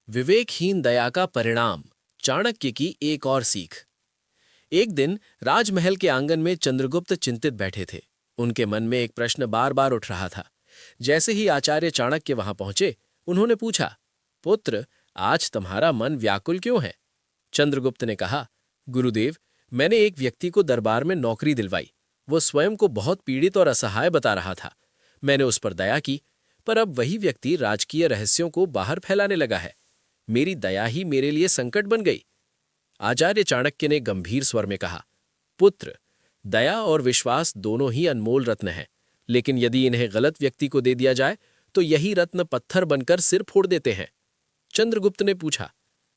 विवेकहीन दया का परिणाम, चाणक्य की एक और सीख। एक दिन राजमहल के आंगन में चंद्रगुप्त चिंतित बैठे थे। उनके मन में एक प्रश्न बार बार उठ रहा था। जैसे ही आचार्य चाणक्य वहां पहुंचे, उन्होंने पूछा, पुत्र, आज तुम्हारा मन व्याकुल क्यों है? चंद्रगुप्त ने कहा, गुरुदेव, मैंने एक व्यक्ति को दरबार में नौकरी दिलवाई। वो स्वयं को बहुत पीड़ित और असहाय बता रहा था। मैंने उस पर दया की, पर अब वही व्यक्ति राजकीय रहस्यों को बाहर फैलाने लगा है। मेरी दया ही मेरे लिए संकट बन गई। आचार्य चाणक्य ने गंभीर स्वर में कहा, पुत्र, दया और विश्वास दोनों ही अनमोल रत्न हैं, लेकिन यदि इन्हें गलत व्यक्ति को दे दिया जाए तो यही रत्न पत्थर बनकर सिर फोड़ देते हैं। चंद्रगुप्त ने पूछा,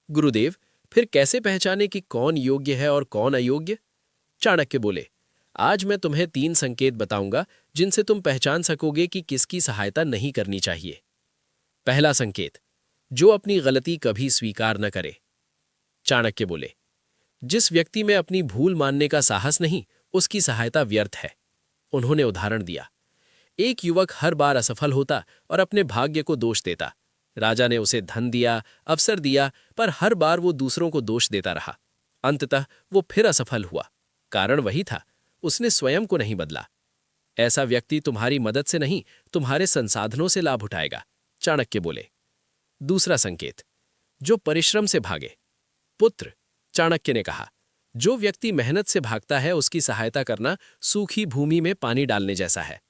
गुरुदेव, फिर कैसे पहचाने कि कौन योग्य है और कौन अयोग्य? चाणक्य बोले, आज मैं तुम्हें 3 संकेत बताऊंगा जिनसे तुम पहचान सकोगे कि किसकी सहायता नहीं करनी चाहिए। पहला संकेत, जो अपनी गलती कभी स्वीकार न करे। चाणक्य बोले, जिस व्यक्ति में अपनी भूल मानने का साहस नहीं, उसकी सहायता व्यर्थ है। उन्होंने उदाहरण दिया, एक युवक हर बार असफल होता और अपने भाग्य को दोष देता। राजा ने उसे धन दिया, अवसर दिया, पर हर बार वो दूसरों को दोष देता रहा। अंततः वो फिर असफल हुआ। कारण वही था, उसने स्वयं को नहीं बदला। ऐसा व्यक्ति तुम्हारी मदद से नहीं, तुम्हारे संसाधनों से लाभ उठाएगा। चाणक्य बोले। दूसरा संकेत, जो परिश्रम से भागे। पुत्र, चाणक्य ने कहा, जो व्यक्ति मेहनत से भागता है उसकी सहायता करना सूखी भूमि में पानी डालने जैसा है।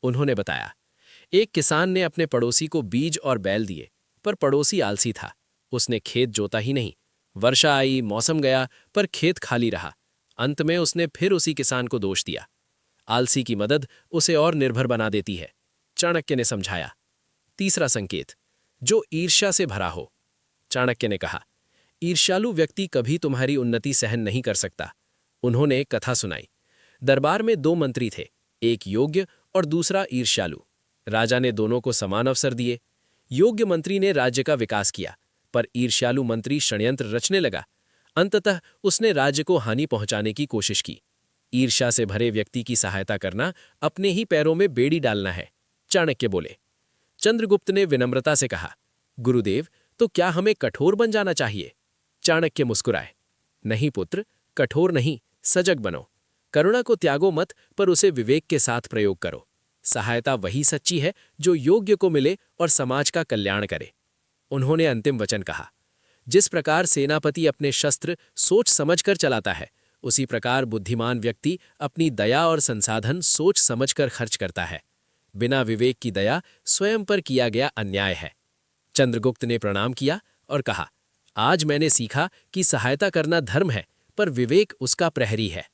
उन्होंने बताया, एक किसान ने अपने पड़ोसी को बीज और बैल दिए, पर पड़ोसी आलसी था। उसने खेत जोता ही नहीं। वर्षा आई, मौसम गया, पर खेत खाली रहा। अंत में उसने फिर उसी किसान को दोष दिया। आलसी की मदद उसे और निर्भर बना देती है। चाणक्य ने समझाया। तीसरा संकेत, जो ईर्ष्या से भरा हो। चाणक्य ने कहा, ईर्ष्यालु व्यक्ति कभी तुम्हारी उन्नति सहन नहीं कर सकता। उन्होंने एक कथा सुनाई। दरबार में 2 मंत्री थे, एक योग्य और दूसरा ईर्ष्यालु। राजा ने दोनों को समान अवसर दिए। योग्य मंत्री ने राज्य का विकास किया, पर ईर्ष्यालु मंत्री षड्यंत्र रचने लगा। अंततः उसने राज्य को हानि पहुंचाने की कोशिश की। ईर्ष्या से भरे व्यक्ति की सहायता करना अपने ही पैरों में बेड़ी डालना है। चाणक्य बोले। चंद्रगुप्त ने विनम्रता से कहा, गुरुदेव, तो क्या हमें कठोर बन जाना चाहिए? चाणक्य मुस्कुराए, नहीं पुत्र, कठोर नहीं, सजग बनो। करुणा को त्यागो मत, पर उसे विवेक के साथ प्रयोग करो। सहायता वही सच्ची है जो योग्य को मिले और समाज का कल्याण करे। उन्होंने अंतिम वचन कहा, जिस प्रकार सेनापति अपने शस्त्र सोच समझकर चलाता है, उसी प्रकार बुद्धिमान व्यक्ति अपनी दया और संसाधन सोच समझकर खर्च करता है। बिना विवेक की दया स्वयं पर किया गया अन्याय है। चंद्रगुप्त ने प्रणाम किया और कहा, आज मैंने सीखा कि सहायता करना धर्म है, पर विवेक उसका प्रहरी है।